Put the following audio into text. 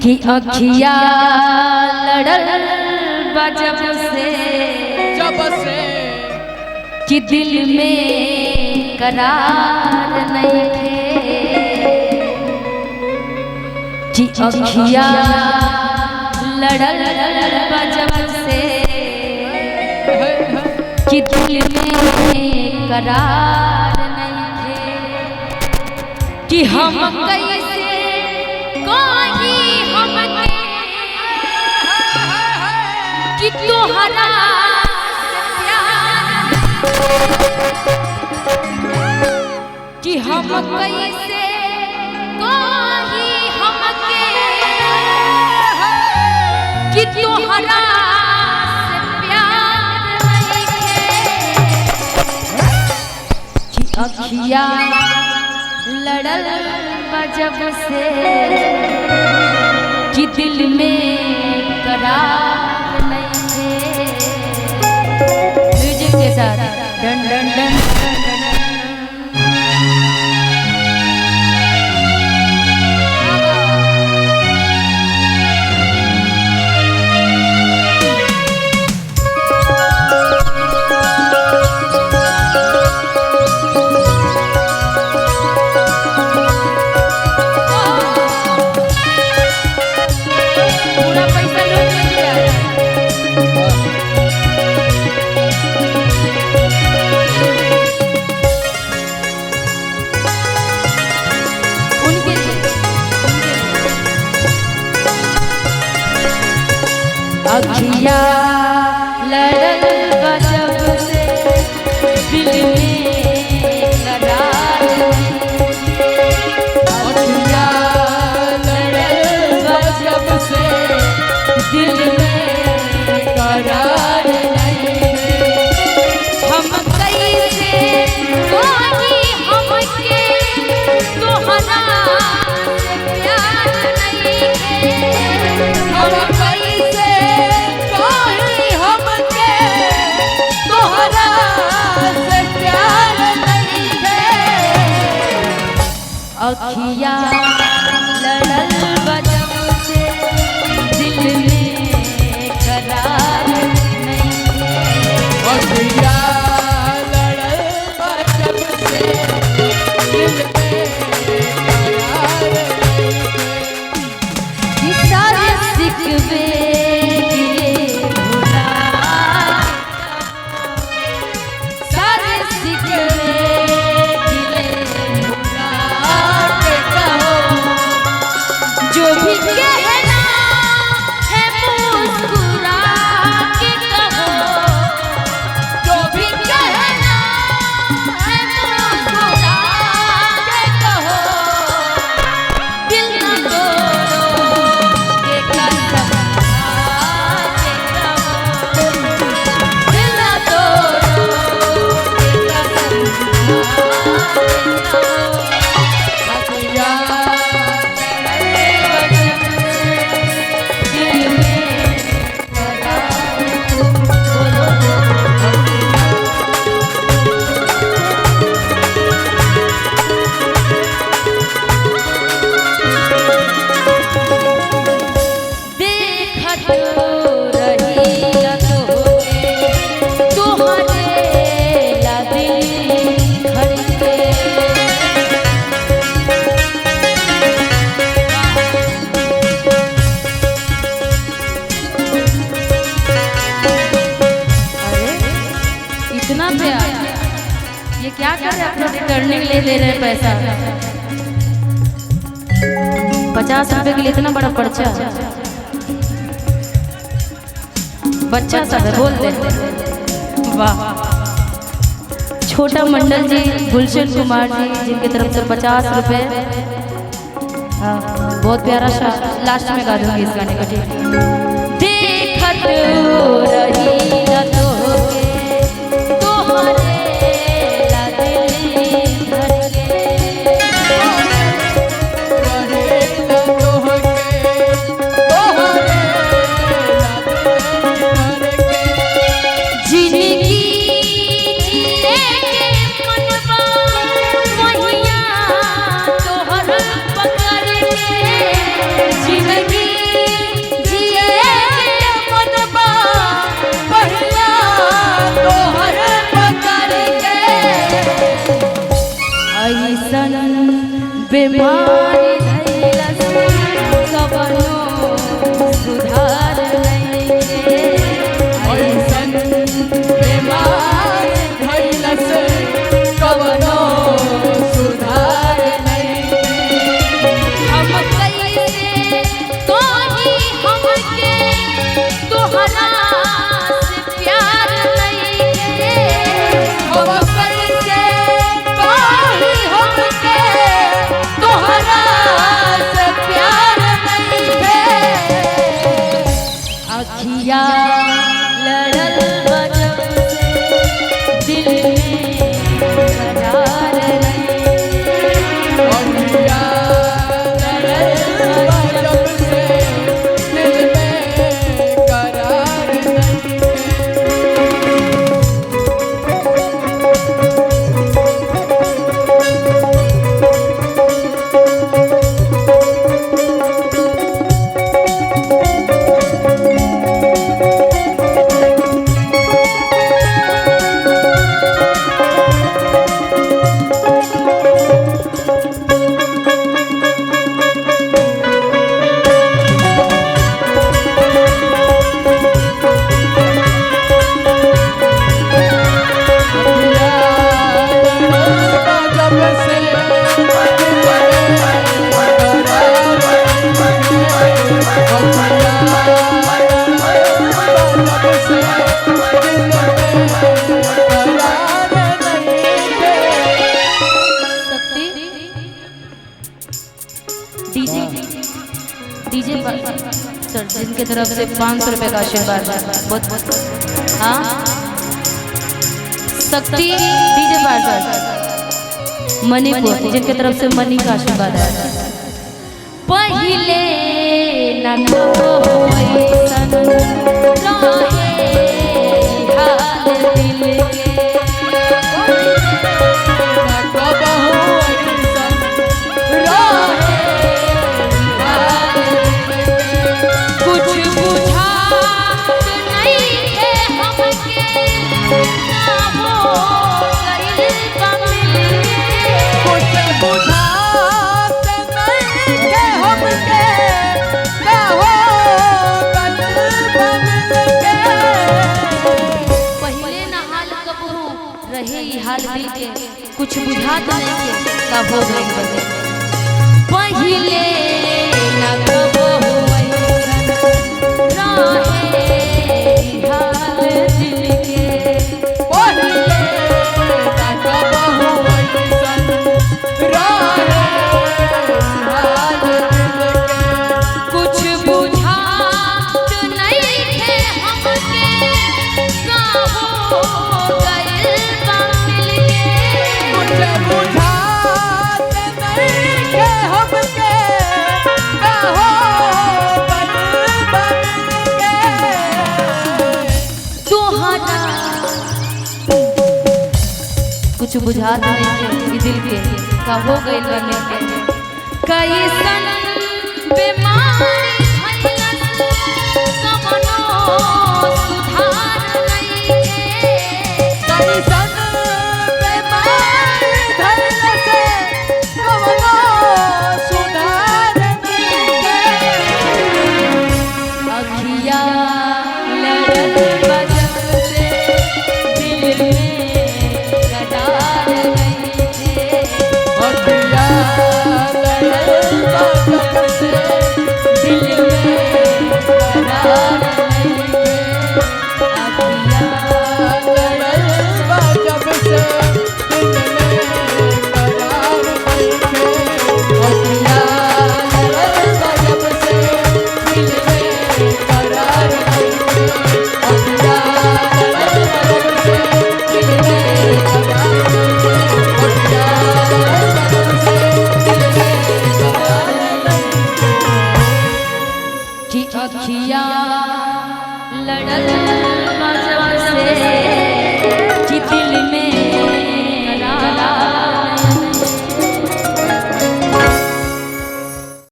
कि अखिया लड़ल बा जब से कि दिल में करार नहीं थे। कि अखिया लड़ल बा जब से कि दिल में करार नहीं थे। कि हम कैसे कोई हमके कि तोहरा कि हम कैसे कोई हमके कि तोहरा से प्यार नहीं है। कि अखिया लड़ल जब से कि दिल में करार नहीं है। म्यूजिक के साथ डन डन डन अखिया लड़ल बा जब से दिल में करार नहीं। अखिया लड़ल बा जब से दिल में करार नहीं। हम कैसे कोई हमके तोहरा से प्यार नहीं है। हम कैसे अखिया लड़ल बा जब से दिल में करार नहीं है। अखिया लड़ल बा जब से दिल में करार नहीं है। सारे सिकवे गिरे भुला सारे सिकवे जो भी कहना है मुस्कुरा के कहो। जो भी कहना है मुस्कुरा के कहो। दिल न तोड़ो के कसम खा के कहो। दिल न तोड़ो के कसम खा के कहो। इतना प्यार ये क्या कर रहे हैं? रिटर्निंग ले ले रहे हैं पैसा 50 रुपए के लिए इतना बड़ा पर्चा। बच्चा सब है बोल दे वाह। छोटा मंडल जी गुलशन कुमार जी जिनकी तरफ से 50 रुपए। हाँ बहुत प्यारा सा लास्ट में गा दूंगी इस गाने को। ठीक देखत रही न तो जिंदगी बीमारी धैलस कवनो सुधार नइखे ऐसन बीमारी धैलस कवनो सुधार नइखे। हम कैसे कही हमके तोहरा से प्यार नइखे हम कैसे कही हमके तोहरा से प्यार नइखे। अखिया लड़ल बजब से दिल में करार नइखे अखिया लड़ल बजब से दिल में करार नइखे। शक्ति डीजे डीजे सर जिनके तरफ से 500 रुपए का आशीर्वाद है बहुत बहुत। हाँ शक्ति डीजे पार्षद मणिपुर जिनके तरफ से मनी का आशीर्वाद है। पहले न कबो ऐसन रहे हाल दिल के कुछ बुझात नइखे हमके ना हो गइल बा मिलके कुछ बुझात नइखे हमके ना हो गइल बा मिलके। पहले ना हाल कबहू रहे ई हाल दिल के कुछ बुझात नइखे का हो गइल बा पहले ना कबहू ऐसन रहे ई हाल दिल के पहिले ना कबहू ऐसन रहे हाल दिल के। कुछ बुझात नइखे हमके का हो गइल बा मिलके कुछ बुझात नइखे हमके ना हो गइल बा मिलके। तोहरा कुछ बुझात नहीं दिल के का हो गइल बा मिलके कैसन बीमारी धइलस कवनो सुधार नइखे कैसन बीमारी धइलस कवनो सुधार नइखे। अखिया लड़ल बजब से दिल में करार नइखे अखिया लड़ल बजब से दिल में करार नइखे अखिया लड़ल बजब से दिल में करार नइखे। अखिया लड़ल बजब से दिल में करार नइखे। अखिया लड़ल बजब से दिल में करार नइखे। अखिया लड़ल बजब से दिल में करार कि अखिया लड़ल बजब से